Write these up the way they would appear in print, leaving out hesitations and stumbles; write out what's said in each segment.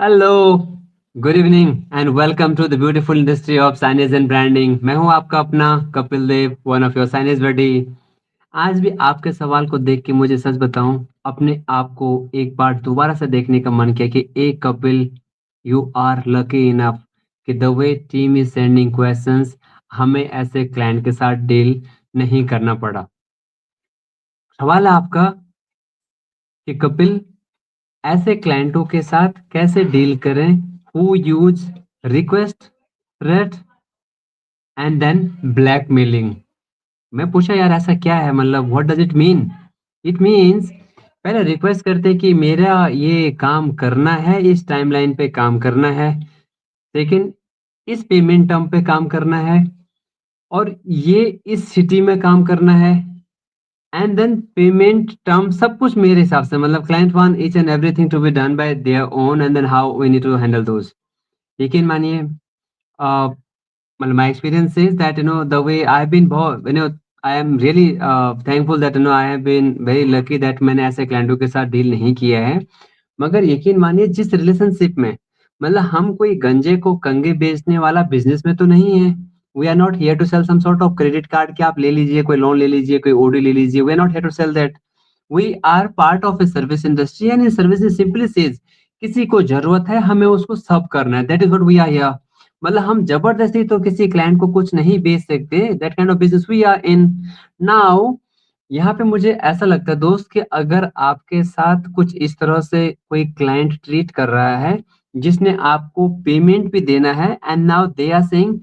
Hello, good evening and welcome to the beautiful industry of signage and branding. मैं हूं आपका अपना Kapil Dev, one of your signage buddy. आज भी आपके सवाल को देख के मुझे सच बताऊं, अपने आप को एक बार दोबारा से देखने का मन किया कि ए Kapil, you are lucky enough कि the way team is sending questions, हमें ऐसे क्लाइंट के साथ डील नहीं करना पड़ा। सवाल है आपका कि कपिल, ऐसे क्लाइंटों के साथ कैसे डील करें who use request rate and then blackmailing. मैं पूछा यार ऐसा क्या है, मतलब what does it mean. It means पहले रिक्वेस्ट करते कि मेरा ये काम करना है, इस टाइमलाइन पे काम करना है, सेकंड इस पेमेंट टर्म पे काम करना है, और ये इस सिटी में काम करना है, एंड देन पेमेंट टर्म सब कुछ मेरे हिसाब से, मतलब client want each and everything to be done by their own and then how we need to handle those. यकीन मानिए, well, my experience is that the way I've been born, I am really thankful that I have been very lucky that मैंने ऐसे क्लाइंटों के साथ deal नहीं किया है। मगर यकीन मानिए, जिस रिलेशनशिप में, मतलब हम कोई गंजे को कंगे बेचने वाला बिजनेस में तो नहीं है। We are not here to sell some sort of credit card कि आप ले लीजिए, कोई लोन ले लीजिए, कोई ओडी ले लीजिए। We are not here to sell that. We are part of a service industry and service simply says किसी को जरूरत है, हमें उसको सर्व करना है। That is what we are here. मतलब हम जबरदस्ती तो किसी क्लाइंट को कुछ नहीं बेच सकते। That kind of business we are in now. यहाँ पे मुझे ऐसा लगता है दोस्त कि अगर आपके साथ कुछ इस तरह से कोई क्लाइंट ट्रीट कर रहा है, जिसने आपको पेमेंट भी देना है, and now they are saying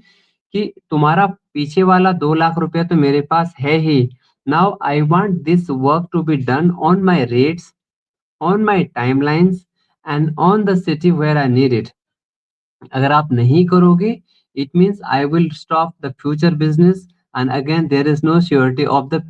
कि तुम्हारा पीछे वाला 2 लाख रुपया तो मेरे पास है ही। Now I want this work to be done on my rates, on my timelines and on the city where I need it. अगर आप नहीं करोगे, it means I will stop the future business, and again there is no surety of the.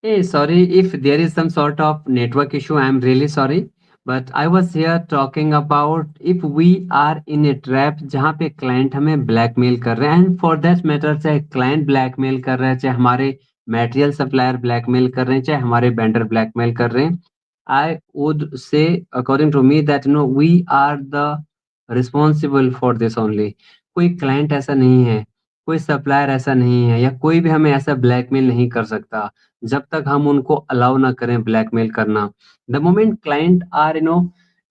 Hey, sorry if there is some sort of network issue. I'm really sorry. But I was here talking about if we are in a trap जहाँ पे client हमें blackmail कर रहे हैं, and for that matter चाहे client blackmail कर रहे हैं, चाहे हमारे मटेरियल सप्लायर ब्लैकमेल कर रहे हैं, चाहे हमारे वेंडर ब्लैकमेल कर रहे हैं, I would say according to me that we are the responsible for this only. कोई क्लाइंट ऐसा नहीं है, कोई सप्लायर ऐसा नहीं है, या कोई भी हमें ऐसा ब्लैकमेल नहीं कर सकता जब तक हम उनको अलाउ ना करें ब्लैकमेल करना। The moment client are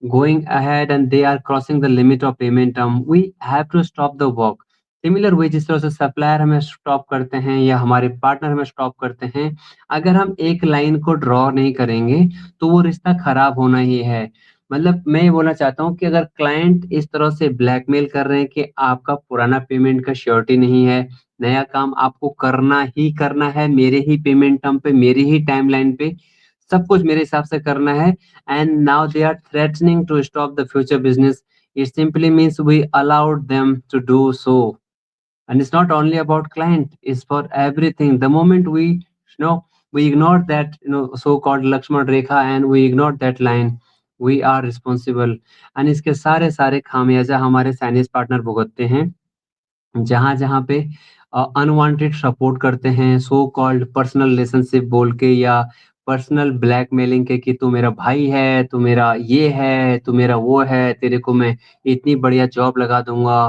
going ahead and they are crossing the limit of payment term, we have to stop the work। Similar way जिस तरह से सप्लायर हमें स्टॉप करते हैं या हमारे पार्टनर हमें स्टॉप करते हैं, अगर हम एक लाइन को ड्रॉ नहीं करेंगे तो वो रिश्ता खराब होना ही है। मतलब मैं ये बोलना चाहता हूँ कि अगर क्लाइंट इस तरह से ब्लैकमेल कर रहे हैं कि आपका पुराना पेमेंट का श्योरिटी नहीं है, नया काम आपको करना ही करना है, मेरे ही पेमेंट टर्म पे, मेरी ही टाइमलाइन पे, सब कुछ मेरे हिसाब से करना है, and now they are threatening to stop the future business, it simply means we allowed them to do so. And it's not only about client, it's for everything. The moment we ignore that so-called Lakshman Rekha and we ignore that line, we are responsible। and इसके सारे सारे खामियाजा हमारे साइनिस partner भुगतते हैं, जहाँ जहाँ पे unwanted support करते हैं, सो कॉल्ड पर्सनल रिलेशनशिप बोल के, या पर्सनल ब्लैकमेलिंग के कि तू मेरा भाई है, तू मेरा ये है, तू मेरा वो है, तेरे को मैं इतनी बढ़िया जॉब लगा दूंगा,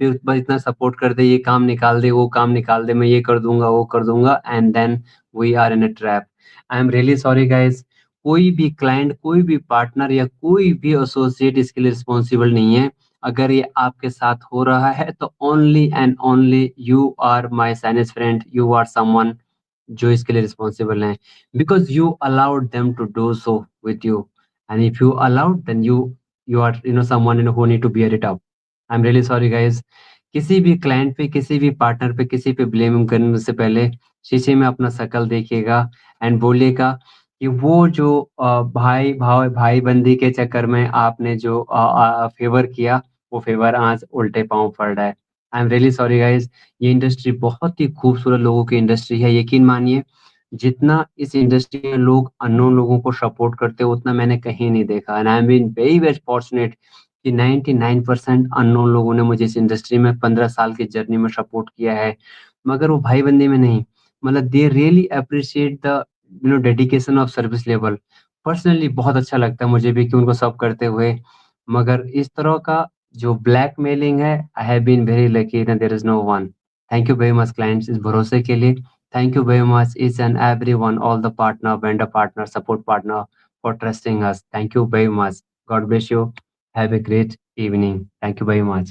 फिर बस इतना सपोर्ट कर दे, ये काम निकाल दे, वो काम निकाल दे, मैं ये कर दूंगा, वो कर दूंगा, and then we are in a trap. I am really sorry guys. कोई भी क्लाइंट, कोई भी पार्टनर या कोई भी एसोसिएट इसके लिए रिस्पॉन्सिबल नहीं है। अगर ये आपके साथ हो रहा है तो only and only you are my sinus friend, you are someone जो इसके लिए रिस्पॉन्सिबल हैं, because you allowed them to do so with you, and if you allowed then you are someone who need to bear it up. I am really sorry guys. किसी भी client पे, किसी भी partner पे, किसी पे blame करने से पहले शीशे में अपना शक्ल देखिएगा एंड बोलिएगा कि वो जो भाई बंदी के चक्कर में आपने जो फेवर किया, वो फेवर आज उल्टे पांव पड़ रहा है। आई एम रियली सॉरी गाइस। ये इंडस्ट्री बहुत ही खूबसूरत लोगों की इंडस्ट्री है, यकीन मानिए। जितना इस इंडस्ट्री में लोग अननोन लोगों को सपोर्ट करते हैं उतना मैंने कहीं नहीं देखा and I am been very very fortunate कि 99% अननोन लोगों ने मुझे इस इंडस्ट्री में 15 साल की जर्नी में सपोर्ट किया है। मगर वो भाई बंदे में नहीं, मतलब they really appreciate the dedication of service level. Personally बहुत अच्छा लगता है मुझे भी कि उनको सर्व करते हुए। मगर इस तरह का जो ब्लैकमेलिंग है, I have been very lucky that there is no one. Thank you very much clients इस भरोसे के लिए। Thank you very much, each and everyone, all the partner, vendor partner, support partner for trusting us. Thank you very much. God bless you. Have a great evening. Thank you very much.